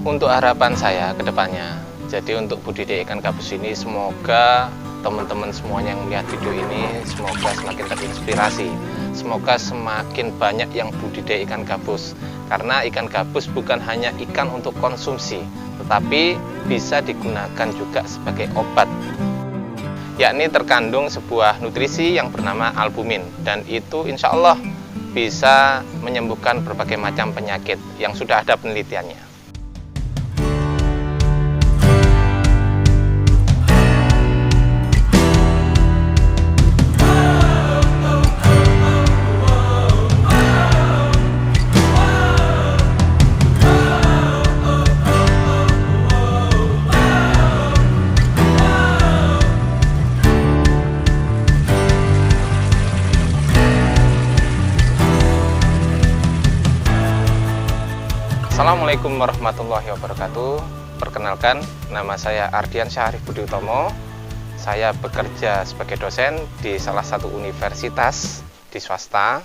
Untuk harapan saya ke depannya, jadi untuk budidaya ikan gabus ini semoga teman-teman semuanya yang melihat video ini semoga semakin terinspirasi. Semoga semakin banyak yang budidaya ikan gabus. Karena ikan gabus bukan hanya ikan untuk konsumsi, tetapi bisa digunakan juga sebagai obat. Yakni terkandung sebuah nutrisi yang bernama albumin. Dan itu insya Allah bisa menyembuhkan berbagai macam penyakit yang sudah ada penelitiannya. Assalamualaikum warahmatullahi wabarakatuh. Perkenalkan, nama saya Ardian Syarif Budi Utomo. Saya bekerja sebagai dosen di salah satu universitas di swasta.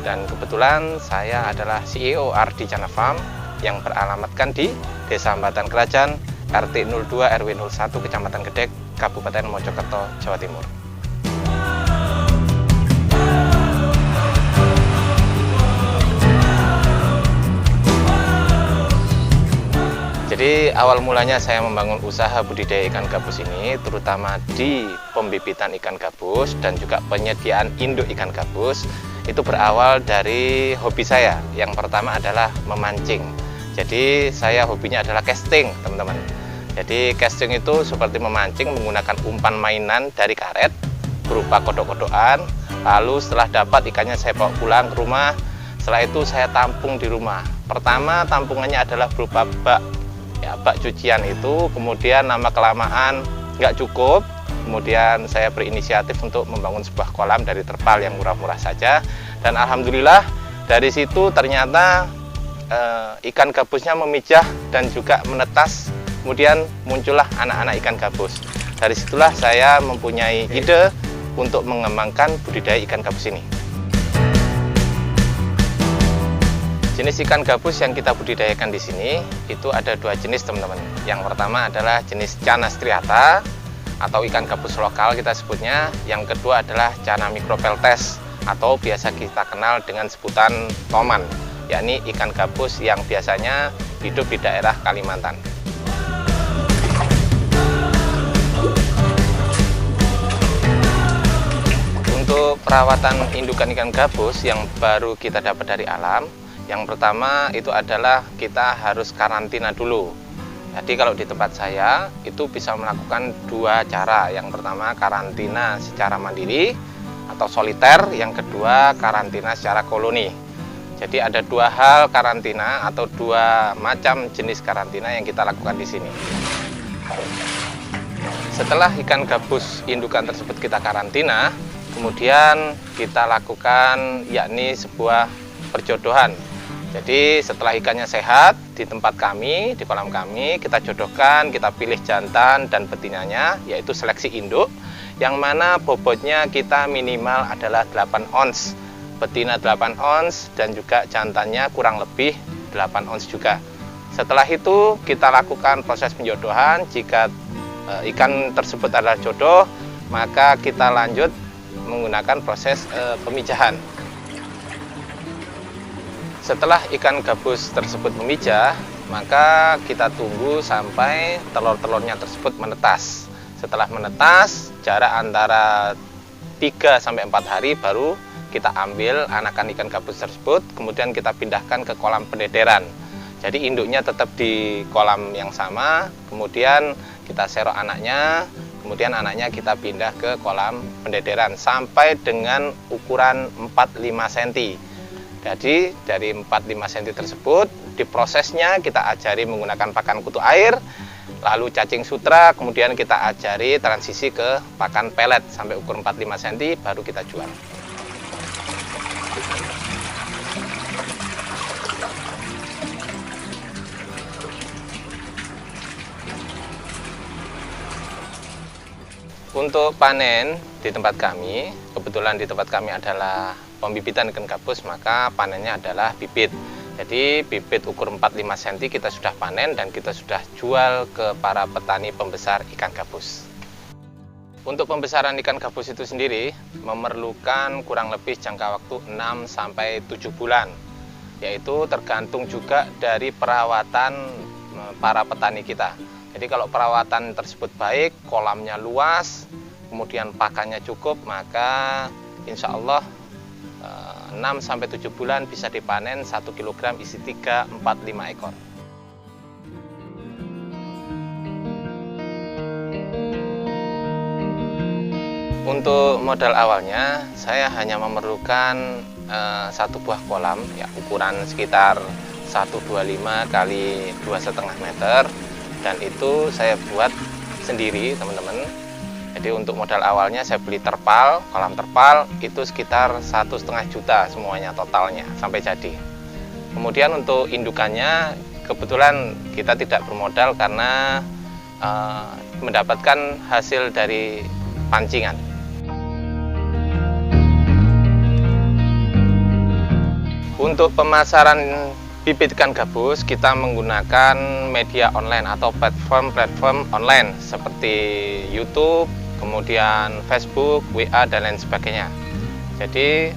Dan kebetulan saya adalah CEO Ardicana Farm yang beralamatkan di Desa Hambatan Kerajaan, RT 02 RW 01 Kecamatan Gedek, Kabupaten Mojokerto, Jawa Timur. Jadi awal mulanya saya membangun usaha budidaya ikan gabus ini terutama di pembibitan ikan gabus dan juga penyediaan induk ikan gabus itu berawal dari hobi saya. Yang pertama adalah memancing. Jadi saya hobinya adalah casting, teman-teman. Jadi casting itu seperti memancing menggunakan umpan mainan dari karet berupa kodok-kodokan. Lalu setelah dapat ikannya saya bawa pulang ke rumah. Setelah itu saya tampung di rumah. Pertama tampungannya adalah berupa bak. Ya, bak cucian itu, kemudian lama kelamaan nggak cukup, kemudian saya berinisiatif untuk membangun sebuah kolam dari terpal yang murah-murah saja, dan alhamdulillah dari situ ternyata ikan gabusnya memijah dan juga menetas, kemudian muncullah anak-anak ikan gabus. Dari situlah saya mempunyai ide untuk mengembangkan budidaya ikan gabus ini. Jenis ikan gabus yang kita budidayakan di sini itu ada dua jenis, teman-teman. Yang pertama adalah jenis Channa striata atau ikan gabus lokal kita sebutnya. Yang kedua adalah Channa micropeltes atau biasa kita kenal dengan sebutan toman, yakni ikan gabus yang biasanya hidup di daerah Kalimantan. Untuk perawatan indukan ikan gabus yang baru kita dapat dari alam, yang pertama itu adalah kita harus karantina dulu. Jadi kalau di tempat saya itu bisa melakukan dua cara. Yang pertama karantina secara mandiri atau soliter, yang kedua karantina secara koloni. Jadi ada dua hal karantina atau dua macam jenis karantina yang kita lakukan di sini. Setelah ikan gabus indukan tersebut kita karantina, kemudian kita lakukan yakni sebuah perjodohan. Jadi setelah ikannya sehat di tempat kami, di kolam kami, kita jodohkan, kita pilih jantan dan betinanya, yaitu seleksi induk, yang mana bobotnya kita minimal adalah 8 ons, betina 8 ons, dan juga jantannya kurang lebih 8 ons juga. Setelah itu kita lakukan proses penjodohan. Jika ikan tersebut adalah jodoh, maka kita lanjut menggunakan proses pemijahan. Setelah ikan gabus tersebut memijah, maka kita tunggu sampai telur-telurnya tersebut menetas. Setelah menetas, jarak antara 3-4 hari baru kita ambil anakan ikan gabus tersebut, kemudian kita pindahkan ke kolam pendederan. Jadi induknya tetap di kolam yang sama, kemudian kita serok anaknya, kemudian anaknya kita pindah ke kolam pendederan sampai dengan ukuran 4-5 cm. Jadi dari 4-5 cm tersebut diprosesnya kita ajari menggunakan pakan kutu air, lalu cacing sutra, kemudian kita ajari transisi ke pakan pelet sampai ukur 4-5 cm baru kita jual. Untuk panen di tempat kami, kebetulan di tempat kami adalah pembibitan ikan gabus, maka panennya adalah bibit. Jadi bibit ukur 4-5 cm kita sudah panen dan kita sudah jual ke para petani pembesar ikan gabus. Untuk pembesaran ikan gabus itu sendiri memerlukan kurang lebih jangka waktu 6-7 bulan. Yaitu tergantung juga dari perawatan para petani kita. Jadi kalau perawatan tersebut baik, kolamnya luas, kemudian pakannya cukup, maka insya Allah 6-7 bulan bisa dipanen 1 kg isi 3, 4, 5 ekor. Untuk modal awalnya saya hanya memerlukan satu buah kolam ya, ukuran sekitar 125 kali 2,5 meter, dan itu saya buat sendiri teman-teman. Jadi untuk modal awalnya saya beli terpal, kolam terpal itu sekitar 1,5 juta semuanya totalnya sampai jadi. Kemudian untuk indukannya kebetulan kita tidak bermodal karena mendapatkan hasil dari pancingan. Untuk pemasaran bibit ikan gabus kita menggunakan media online atau platform online seperti YouTube, kemudian Facebook, WA dan lain sebagainya. Jadi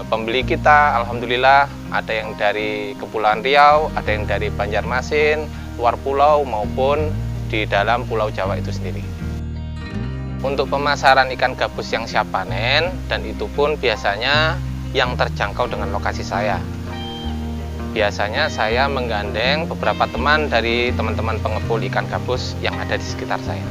pembeli kita alhamdulillah ada yang dari Kepulauan Riau, ada yang dari Banjarmasin, luar pulau maupun di dalam Pulau Jawa itu sendiri. Untuk pemasaran ikan gabus yang siap panen dan itu pun biasanya yang terjangkau dengan lokasi saya. Biasanya saya menggandeng beberapa teman dari teman-teman pengepul ikan gabus yang ada di sekitar saya.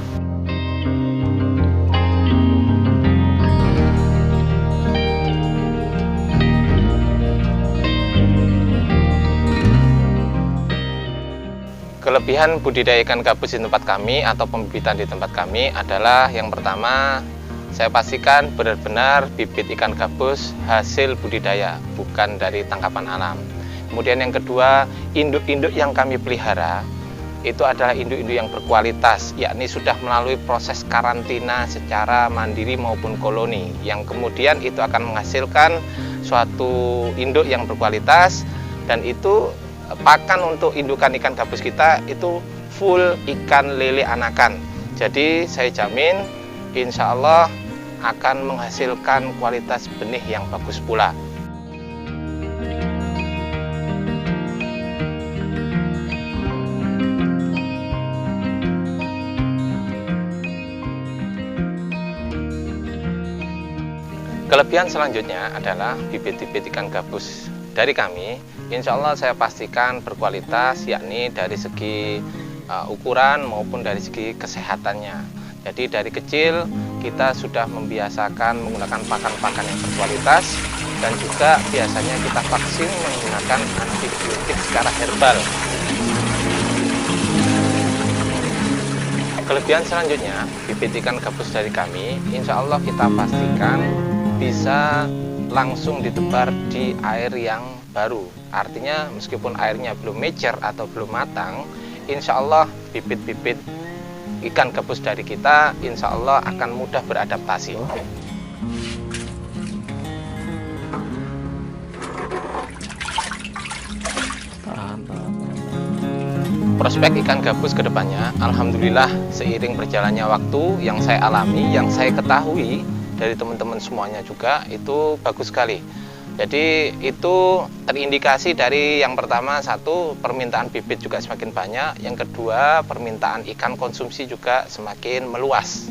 Kelebihan budidaya ikan gabus di tempat kami atau pembibitan di tempat kami adalah yang pertama, saya pastikan benar-benar bibit ikan gabus hasil budidaya, bukan dari tangkapan alam. Kemudian yang kedua, induk-induk yang kami pelihara itu adalah induk-induk yang berkualitas, yakni sudah melalui proses karantina secara mandiri maupun koloni, yang kemudian itu akan menghasilkan suatu induk yang berkualitas, dan itu pakan untuk indukan ikan gabus kita itu full ikan lele anakan. Jadi saya jamin insya Allah akan menghasilkan kualitas benih yang bagus pula. Kelebihan selanjutnya adalah bibit-bibit ikan gabus dari kami, insya Allah saya pastikan berkualitas, yakni dari segi ukuran maupun dari segi kesehatannya. Jadi dari kecil kita sudah membiasakan menggunakan pakan-pakan yang berkualitas, dan juga biasanya kita vaksin menggunakan antibiotik secara herbal. Kelebihan selanjutnya, bibit ikan gabus dari kami, insya Allah kita pastikan bisa langsung ditebar di air yang baru. Artinya meskipun airnya belum mature atau belum matang, insya Allah bibit-bibit ikan gabus dari kita insya Allah akan mudah beradaptasi. Prospek ikan gabus ke depannya, alhamdulillah seiring berjalannya waktu yang saya alami, yang saya ketahui dari teman-teman semuanya juga itu bagus sekali. Jadi itu terindikasi dari yang pertama, satu, permintaan bibit juga semakin banyak, yang kedua permintaan ikan konsumsi juga semakin meluas.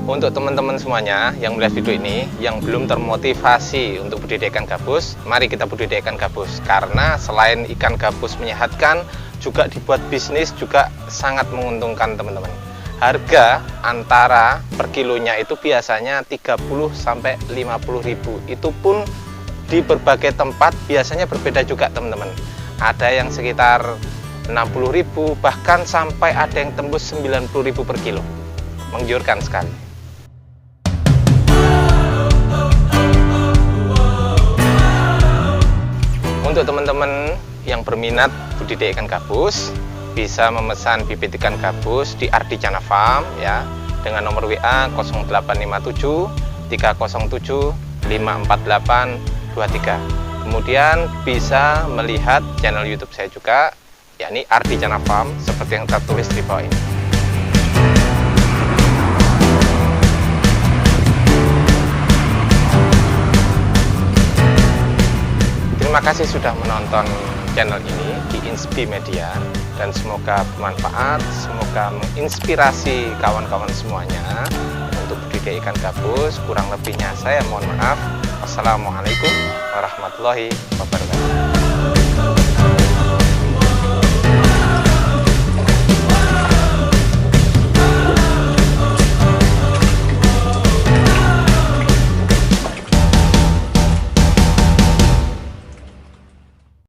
Untuk teman-teman semuanya yang melihat video ini yang belum termotivasi untuk budidaya ikan gabus, mari kita budidaya ikan gabus, karena selain ikan gabus menyehatkan, juga dibuat bisnis juga sangat menguntungkan teman-teman. Harga antara per kilonya itu biasanya 30 sampai 50 ribu. Itu pun di berbagai tempat biasanya berbeda juga teman-teman. Ada yang sekitar 60 ribu, bahkan sampai ada yang tembus 90 ribu per kilo. Menggiurkan sekali. Untuk teman-teman yang berminat budidaya ikan gabus, bisa memesan bibit ikan gabus di Ardicana Farm ya, dengan nomor WA 0857 307 548 23. Kemudian bisa melihat channel YouTube saya juga, yakni Ardijana Farm, seperti yang tertulis di bawah ini. Terima kasih sudah menonton channel ini di Inspi Media, dan semoga bermanfaat, semoga menginspirasi kawan-kawan semuanya untuk budidaya ikan gabus. Kurang lebihnya saya mohon maaf. Wassalamualaikum warahmatullahi wabarakatuh.